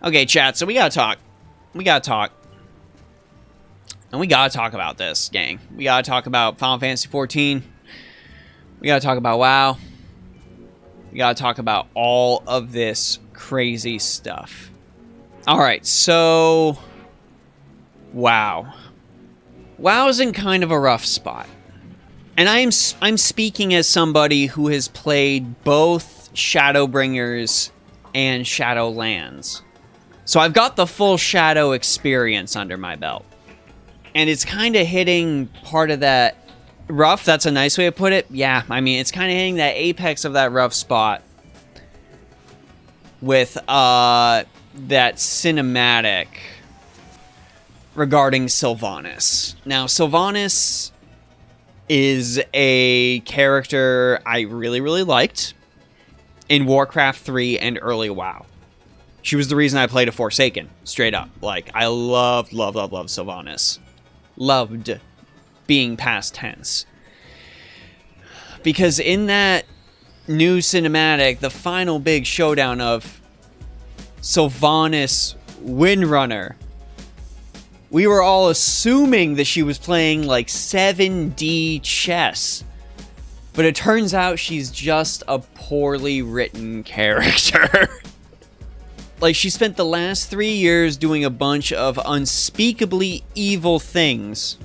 Okay, chat, so we gotta talk. We gotta talk. And we gotta talk about this, gang. We gotta talk about Final Fantasy XIV. We gotta talk about WoW. We gotta talk about all of this crazy stuff. Alright, so... WoW. WoW's in kind of a rough spot. And I'm speaking as somebody who has played both Shadowbringers and Shadowlands. So I've got the full Shadow experience under my belt. And it's kind of hitting part of that rough, that's a nice way to put it. Yeah, I mean, it's kind of hitting that apex of that rough spot with that cinematic regarding Sylvanas. Now, Sylvanas is a character I really, really liked in Warcraft 3 and early WoW. She was the reason I played a Forsaken, straight up. Like, I loved Sylvanas. Loved being past tense. Because in that new cinematic, the final big showdown of Sylvanas Windrunner, we were all assuming that she was playing like 7D chess. But it turns out she's just a poorly written character. Like, she spent the last 3 years doing a bunch of unspeakably evil things.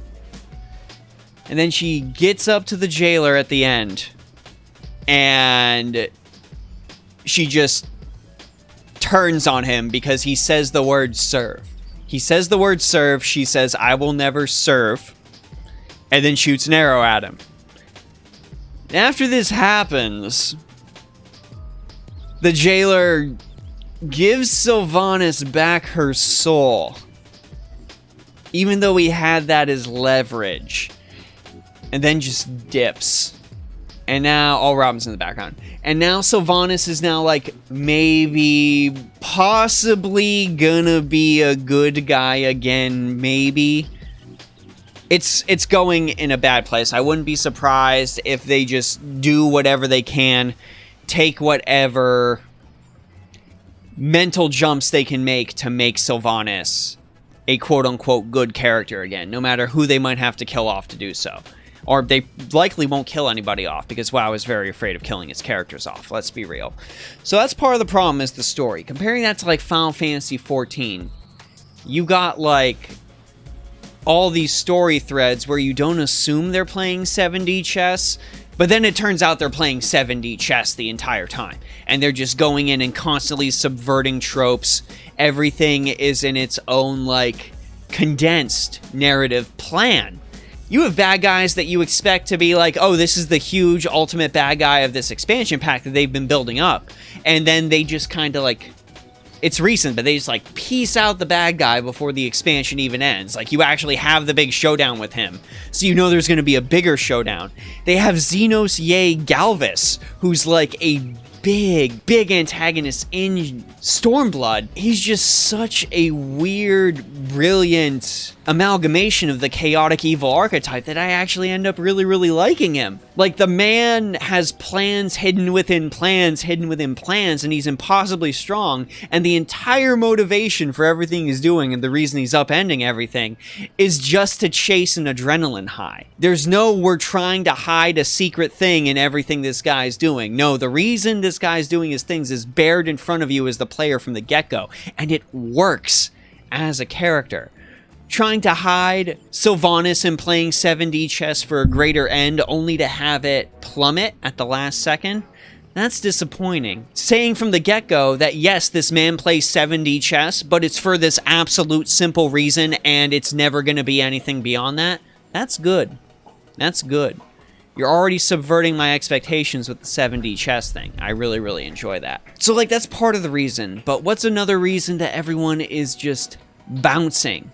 And then she gets up to the jailer at the end. And she just turns on him because he says the word serve. He says the word serve. She says, I will never serve. And then shoots an arrow at him. And after this happens, the jailer gives Sylvanas back her soul, even though he had that as leverage, and then just dips. And now, oh, Robin's in the background. And now Sylvanas is now like maybe, possibly gonna be a good guy again, maybe. It's going in a bad place. I wouldn't be surprised if they just do whatever they can, take whatever mental jumps they can make to make Sylvanas a quote-unquote good character again, no matter who they might have to kill off to do so. Or they likely won't kill anybody off, because WoW is very afraid of killing its characters off, let's be real. So that's part of the problem, is the story. Comparing that to like Final Fantasy XIV, you got like all these story threads where you don't assume they're playing 7D chess, but then it turns out they're playing 7D chess the entire time. And they're just going in and constantly subverting tropes. Everything is in its own, like, condensed narrative plan. You have bad guys that you expect to be like, oh, this is the huge ultimate bad guy of this expansion pack that they've been building up. And then they just kind of, like, it's recent, but they just, like, piece out the bad guy before the expansion even ends. Like, you actually have the big showdown with him, so you know there's going to be a bigger showdown. They have Xenos Ye Galvis, who's, like, a big antagonist in Stormblood. He's just such a weird, brilliant amalgamation of the chaotic evil archetype that I actually end up really liking him. Like, the man has plans hidden within plans, and he's impossibly strong, and the entire motivation for everything he's doing and the reason he's upending everything is just to chase an adrenaline high. There's no, we're trying to hide a secret thing in everything this guy's doing. No, the reason this guy's doing his things is bared in front of you as the player from the get-go, and it works as a character. Trying to hide Sylvanas and playing 7D chess for a greater end only to have it plummet at the last second, that's disappointing. Saying from the get-go that yes, this man plays 7D chess, but it's for this absolute simple reason and it's never going to be anything beyond that, that's good. That's good. You're already subverting my expectations with the 7D chess thing. I really enjoy that. So, like, that's part of the reason, but what's another reason that everyone is just bouncing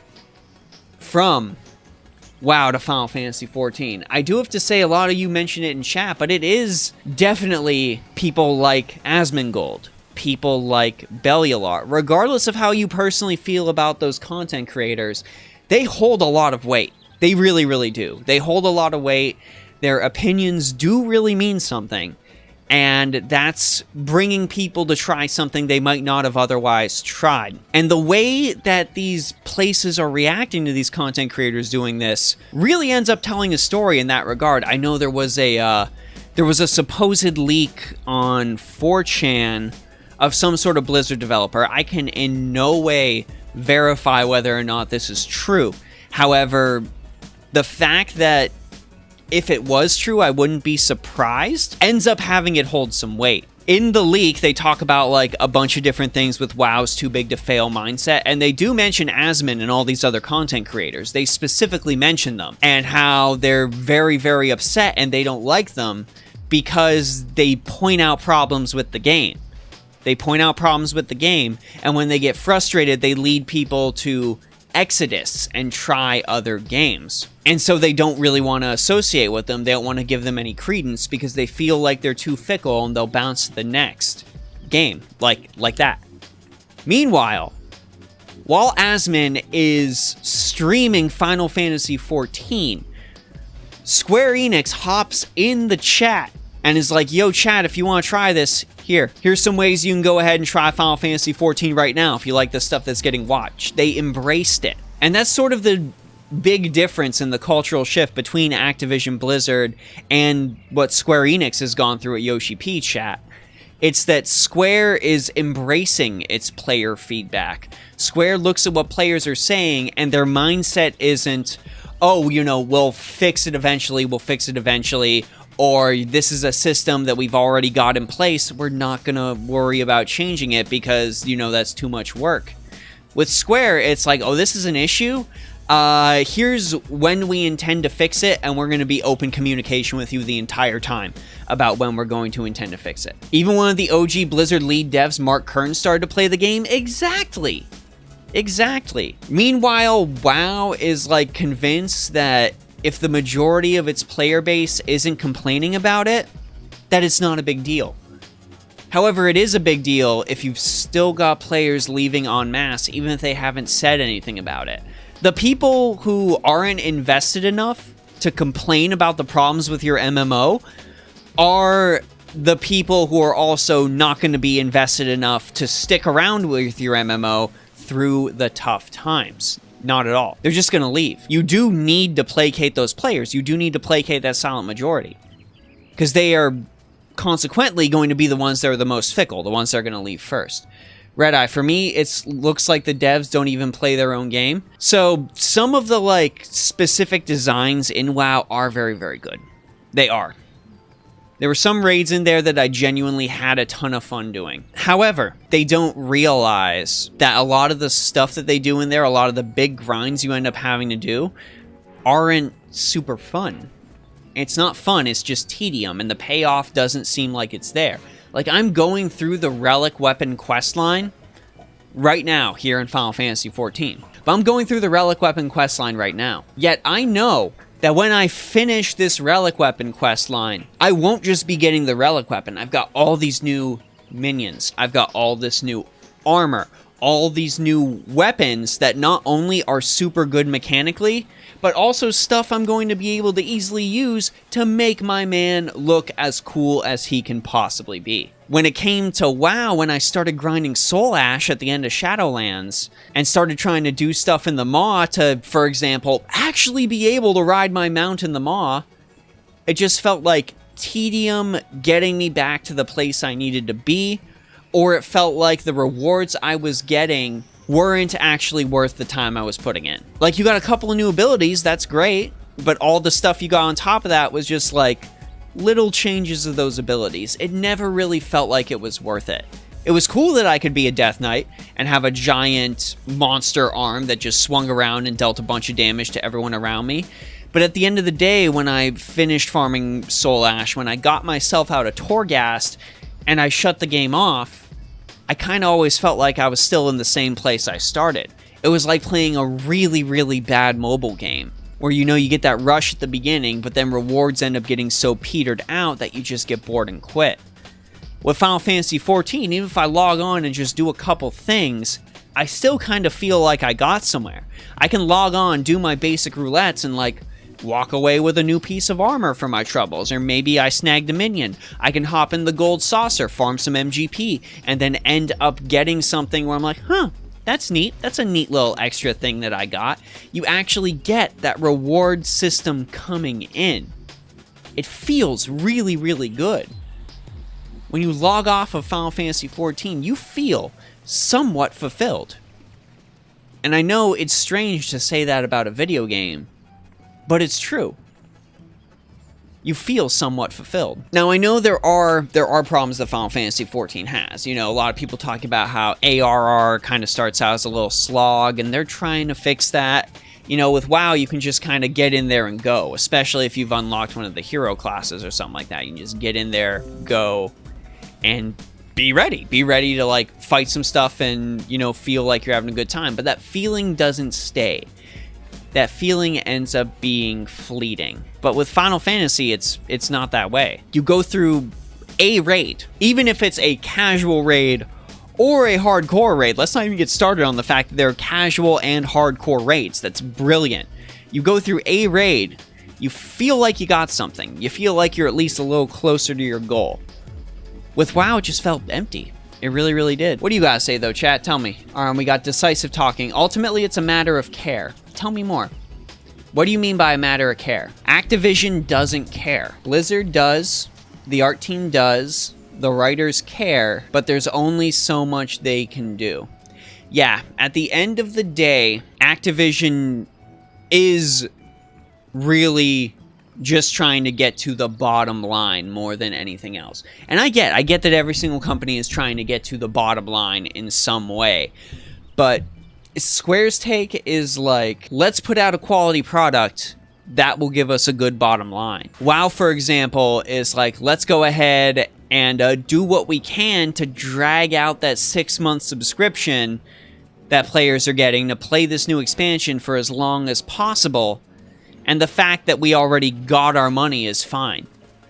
from WoW to Final Fantasy XIV? I do have to say, a lot of you mention it in chat, but it is definitely people like Asmongold, people like Bellular. Regardless of how you personally feel about those content creators, they hold a lot of weight. They really do. They hold a lot of weight. Their opinions do really mean something. And that's bringing people to try something they might not have otherwise tried. And the way that these places are reacting to these content creators doing this really ends up telling a story in that regard. I know there was a supposed leak on 4chan of some sort of Blizzard developer. I can in no way verify whether or not this is true. However, the fact that if it was true, I wouldn't be surprised, ends up having it hold some weight. In the leak, they talk about like a bunch of different things with WoW's too big to fail mindset, and they do mention Asmon and all these other content creators. They specifically mention them, and how they're very, very upset and they don't like them because they point out problems with the game. They point out problems with the game, and when they get frustrated, they lead people to Exodus and try other games. And so they don't really want to associate with them. They don't want to give them any credence because they feel like they're too fickle and they'll bounce to the next game. Like that. Meanwhile, while Asmon is streaming Final Fantasy XIV, Square Enix hops in the chat and is like, yo, chat, if you want to try this, here's some ways you can go ahead and try Final Fantasy XIV right now if you like the stuff that's getting watched. They embraced it. And that's sort of the big difference in the cultural shift between Activision Blizzard and what Square Enix has gone through at Yoshi P chat. It's that Square is embracing its player feedback. Square looks at what players are saying, and their mindset isn't, oh, we'll fix it eventually, or this is a system that we've already got in place, we're not going to worry about changing it because, that's too much work. With Square, it's like, oh, this is an issue. Here's when we intend to fix it, and we're going to be open communication with you the entire time about when we're going to intend to fix it. Even one of the OG Blizzard lead devs, Mark Kern, started to play the game. Exactly. Meanwhile, WoW is convinced that if the majority of its player base isn't complaining about it, that it's not a big deal. However, it is a big deal if you've still got players leaving en masse, even if they haven't said anything about it. The people who aren't invested enough to complain about the problems with your MMO are the people who are also not going to be invested enough to stick around with your MMO through the tough times. Not at all. They're just going to leave. You do need to placate those players. You do need to placate that silent majority. Because they are consequently going to be the ones that are the most fickle, the ones that are going to leave first. Red Eye, for me, it looks like the devs don't even play their own game. So some of the specific designs in WoW are very, very good. They are. There were some raids in there that I genuinely had a ton of fun doing. However, they don't realize that a lot of the stuff that they do in there, a lot of the big grinds you end up having to do, aren't super fun. It's not fun, it's just tedium, and the payoff doesn't seem like it's there. I'm going through the Relic Weapon questline right now here in Final Fantasy XIV. But I'm going through the Relic Weapon questline right now. Yet I know that when I finish this Relic Weapon questline, I won't just be getting the Relic Weapon. I've got all these new minions. I've got all this new armor. All these new weapons that not only are super good mechanically, but also stuff I'm going to be able to easily use to make my man look as cool as he can possibly be. When it came to WoW, when I started grinding Soul Ash at the end of Shadowlands, and started trying to do stuff in the Maw to, for example, actually be able to ride my mount in the Maw, it just felt like tedium getting me back to the place I needed to be, or it felt like the rewards I was getting weren't actually worth the time I was putting in. You got a couple of new abilities, that's great, but all the stuff you got on top of that was just little changes of those abilities. It never really felt like it was worth it. It was cool that I could be a Death Knight and have a giant monster arm that just swung around and dealt a bunch of damage to everyone around me. But at the end of the day, when I finished farming Soul Ash, when I got myself out of Torghast and I shut the game off, I kind of always felt like I was still in the same place I started. It was like playing a really, really bad mobile game, where you get that rush at the beginning, but then rewards end up getting so petered out that you just get bored and quit. With Final Fantasy XIV, even if I log on and just do a couple things, I still kind of feel like I got somewhere. I can log on, do my basic roulettes, and walk away with a new piece of armor for my troubles, or maybe I snagged a minion. I can hop in the gold saucer, farm some MGP, and then end up getting something where I'm like, huh, that's neat. That's a neat little extra thing that I got. You actually get that reward system coming in. It feels really, really good. When you log off of Final Fantasy XIV, you feel somewhat fulfilled. And I know it's strange to say that about a video game, but it's true. You feel somewhat fulfilled. Now, I know there are problems that Final Fantasy XIV has. You know, a lot of people talk about how ARR kind of starts out as a little slog, and they're trying to fix that. You know, with WoW, you can just kind of get in there and go, especially if you've unlocked one of the hero classes or something like that. You can just get in there, go, and be ready. Be ready to, like, fight some stuff and, you know, feel like you're having a good time. But that feeling doesn't stay. That feeling ends up being fleeting. But with Final Fantasy, it's not that way. You go through a raid, even if it's a casual raid or a hardcore raid. Let's not even get started on the fact that there are casual and hardcore raids. That's brilliant. You go through a raid, you feel like you got something. You feel like you're at least a little closer to your goal. With WoW, it just felt empty. It really, really did. What do you guys say, though, chat? Tell me. All right, we got decisive talking. Ultimately, it's a matter of care. Tell me more. What do you mean by a matter of care? Activision doesn't care. Blizzard does. The art team does. The writers care. But there's only so much they can do. Yeah, at the end of the day, Activision is really just trying to get to the bottom line more than anything else. And I get that every single company is trying to get to the bottom line in some way. But Square's take is like, let's put out a quality product that will give us a good bottom line. WoW, for example, is like, let's go ahead and do what we can to drag out that 6-month subscription that players are getting to play this new expansion for as long as possible. And the fact that we already got our money is fine.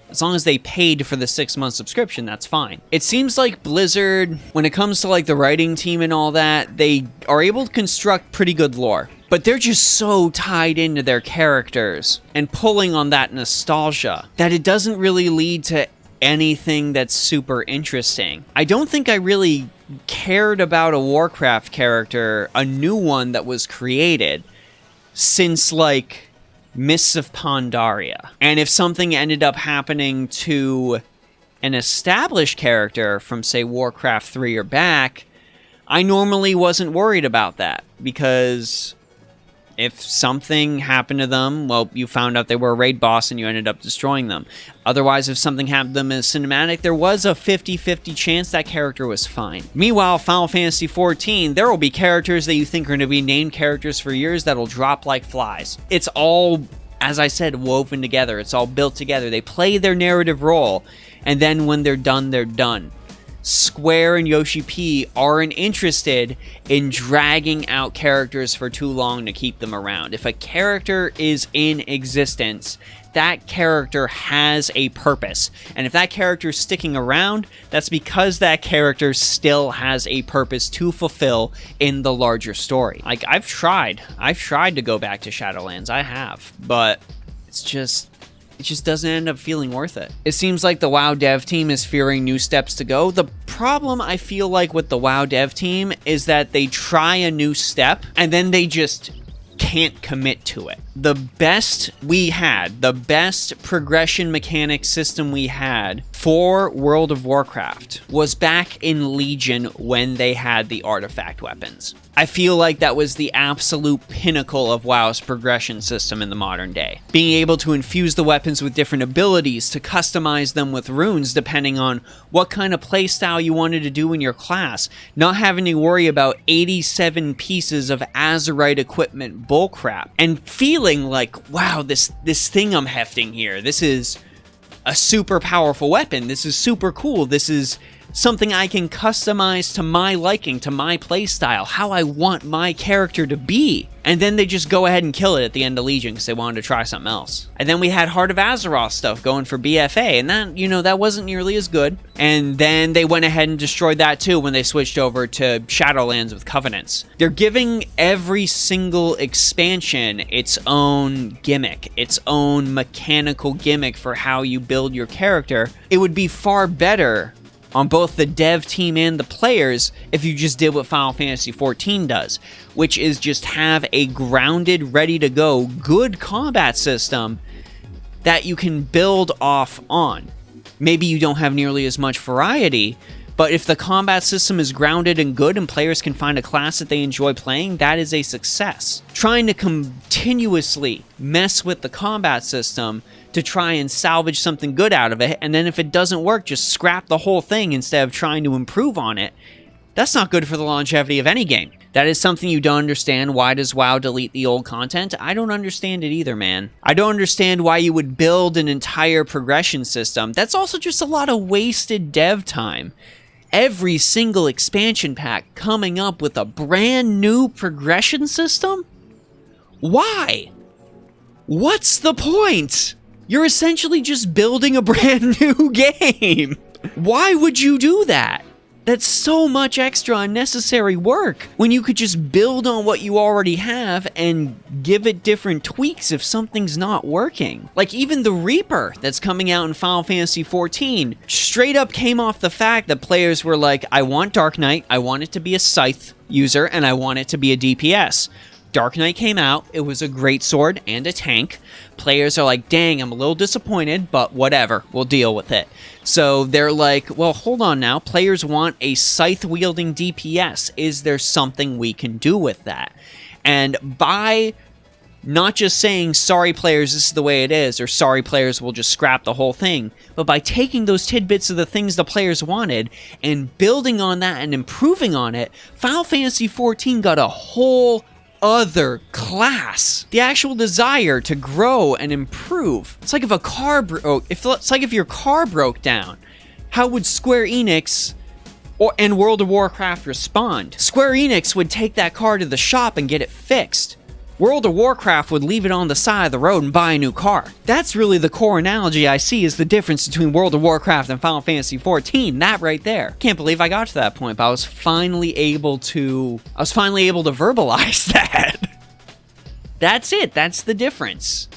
As long as they paid for the 6-month subscription, that's fine. It seems like Blizzard, when it comes to like the writing team and all that, they are able to construct pretty good lore. But they're just so tied into their characters and pulling on that nostalgia that it doesn't really lead to anything that's super interesting. I don't think I really cared about a Warcraft character, a new one that was created, since like Mists of Pandaria. And if something ended up happening to an established character from, say, Warcraft 3 or back, I normally wasn't worried about that, because if something happened to them, well, you found out they were a raid boss and you ended up destroying them. Otherwise, if something happened to them in a cinematic, there was a 50-50 chance that character was fine. Meanwhile, Final Fantasy XIV, there will be characters that you think are going to be named characters for years that'll drop like flies. It's all, as I said, woven together. It's all built together. They play their narrative role, and then when they're done, they're done. Square and Yoshi P aren't interested in dragging out characters for too long to keep them around. If a character is in existence, that character has a purpose. And if that character is sticking around, that's because that character still has a purpose to fulfill in the larger story. Like, I've tried to go back to Shadowlands. I have. But it just doesn't end up feeling worth it. It seems like the WoW dev team is fearing new steps to go. The problem I feel like with the WoW dev team is that they try a new step and then they just can't commit to it. The best progression mechanic system we had for World of Warcraft was back in Legion when they had the artifact weapons. I feel like that was the absolute pinnacle of WoW's progression system in the modern day. Being able to infuse the weapons with different abilities, to customize them with runes depending on what kind of playstyle you wanted to do in your class, not having to worry about 87 pieces of Azerite equipment bullcrap, and feeling like, wow, this thing I'm hefting here, this is a super powerful weapon, this is super cool, this is something I can customize to my liking, to my playstyle, how I want my character to be. And then they just go ahead and kill it at the end of Legion because they wanted to try something else. And then we had Heart of Azeroth stuff going for BFA, and that, you know, that wasn't nearly as good. And then they went ahead and destroyed that too when they switched over to Shadowlands with Covenants. They're giving every single expansion its own gimmick, its own mechanical gimmick for how you build your character. It would be far better on both the dev team and the players if you just did what Final Fantasy XIV does, which is just have a grounded, ready-to-go, good combat system that you can build off on. Maybe you don't have nearly as much variety, but if the combat system is grounded and good and players can find a class that they enjoy playing, that is a success. Trying to continuously mess with the combat system to try and salvage something good out of it, and then if it doesn't work, just scrap the whole thing instead of trying to improve on it, that's not good for the longevity of any game. That is something you don't understand. Why does WoW delete the old content? I don't understand it either, man. I don't understand why you would build an entire progression system. That's also just a lot of wasted dev time. Every single expansion pack coming up with a brand new progression system? Why? What's the point? You're essentially just building a brand new game. Why would you do that? That's so much extra unnecessary work when you could just build on what you already have and give it different tweaks if something's not working. Like even the Reaper that's coming out in Final Fantasy XIV straight up came off the fact that players were like, I want Dark Knight, I want it to be a scythe user, and I want it to be a DPS. Dark Knight came out, it was a great sword and a tank. Players are like, dang, I'm a little disappointed, but whatever, we'll deal with it. So they're like, well, hold on now, players want a scythe-wielding DPS. Is there something we can do with that? And by not just saying, sorry players, this is the way it is, or sorry players, we'll just scrap the whole thing, but by taking those tidbits of the things the players wanted and building on that and improving on it, Final Fantasy XIV got a whole other class. The actual desire to grow and improve. It's like if a car it's like if your car broke down. How would Square Enix and World of Warcraft respond? Square Enix would take that car to the shop and get it fixed. World of Warcraft would leave it on the side of the road and buy a new car. That's really the core analogy I see is the difference between World of Warcraft and Final Fantasy XIV. That right there. Can't believe I got to that point, but I was finally able to verbalize that. That's it. That's the difference.